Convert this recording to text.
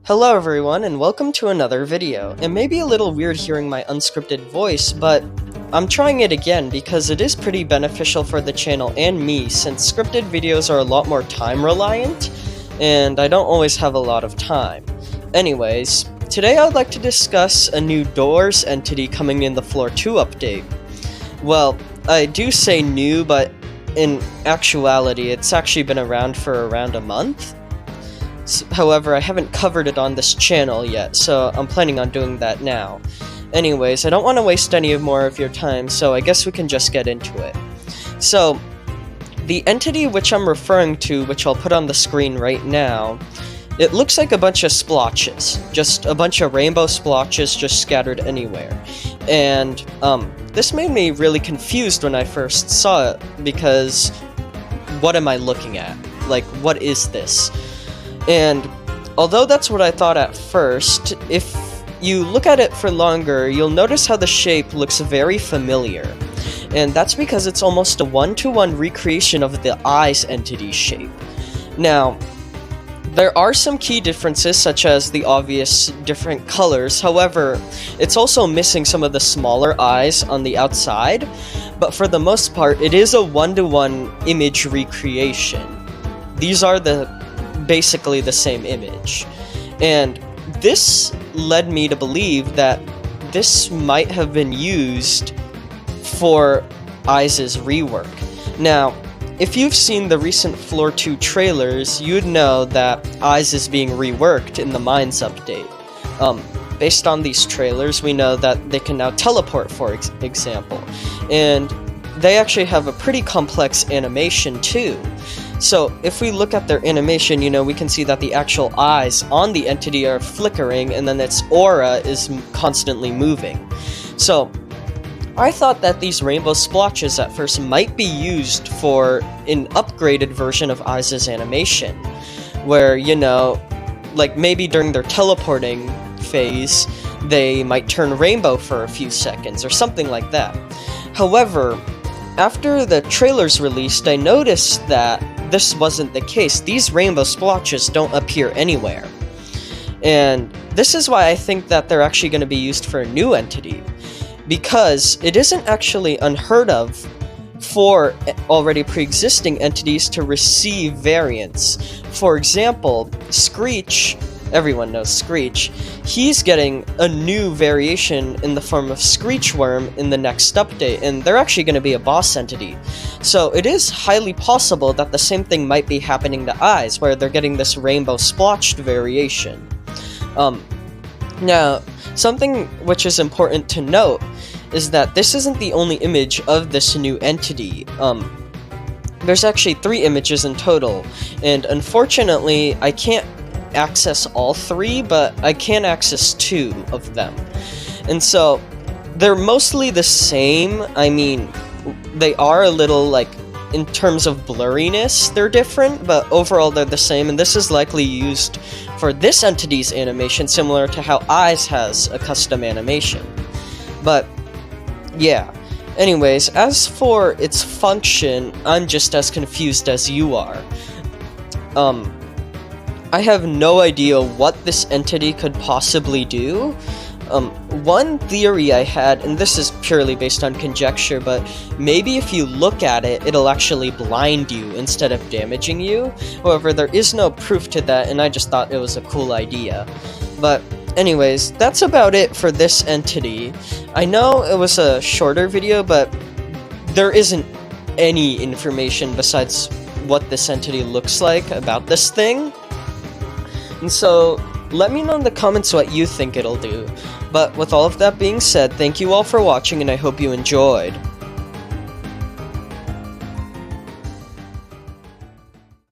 Hello everyone, and welcome to another video. It may be a little weird hearing my unscripted voice, but I'm trying it again because it is pretty beneficial for the channel and me, since scripted videos are a lot more time reliant, and I don't always have a lot of time. Anyways, today I would like to discuss a new Doors entity coming in the Floor 2 update. Well, I do say new, but in actuality it's actually been around for around a month. However, I haven't covered it on this channel yet, so I'm planning on doing that now. Anyways, I don't want to waste any more of your time, so I guess we can just get into it. So, the entity which I'm referring to, which I'll put on the screen right now, it looks like a bunch of splotches. Just a bunch of rainbow splotches just scattered anywhere. And, this made me really confused when I first saw it, because what am I looking at? Like, what is this? And although that's what I thought at first, if you look at it for longer, you'll notice how the shape looks very familiar. And that's because it's almost a one-to-one recreation of the eyes entity shape. Now, there are some key differences, such as the obvious different colors. However, it's also missing some of the smaller eyes on the outside. But for the most part, it is a one-to-one image recreation. These are basically the same image. And this led me to believe that this might have been used for Eyes' rework. Now, if you've seen the recent Floor 2 trailers, you'd know that Eyes is being reworked in the Mines update. Based on these trailers, we know that they can now teleport, for example. And they actually have a pretty complex animation too. So, if we look at their animation, we can see that the actual eyes on the entity are flickering, and then its aura is constantly moving. So, I thought that these rainbow splotches at first might be used for an upgraded version of Eyes' animation, where, like maybe during their teleporting phase, they might turn rainbow for a few seconds, or something like that. However, after the trailers released, I noticed that this wasn't the case. These rainbow splotches don't appear anywhere. And this is why I think that they're actually going to be used for a new entity. Because it isn't actually unheard of for already pre-existing entities to receive variants. For example, Screech, everyone knows Screech, he's getting a new variation in the form of Screechworm in the next update, and they're actually going to be a boss entity. So it is highly possible that the same thing might be happening to Eyes, where they're getting this rainbow splotched variation. Now, something which is important to note is that this isn't the only image of this new entity. There's actually 3 images in total, and unfortunately, I can't access all 3, but I can access 2 of them. And so, they're mostly the same. I mean, they are a little, in terms of blurriness, they're different, but overall they're the same, and this is likely used for this entity's animation, similar to how Eyes has a custom animation. But, yeah. Anyways, as for its function, I'm just as confused as you are. I have no idea what this entity could possibly do. One theory I had, and this is purely based on conjecture, but maybe if you look at it, it'll actually blind you instead of damaging you. However, there is no proof to that, and I just thought it was a cool idea. But anyways, that's about it for this entity. I know it was a shorter video, but there isn't any information besides what this entity looks like about this thing. And so, let me know in the comments what you think it'll do. But with all of that being said, thank you all for watching, and I hope you enjoyed.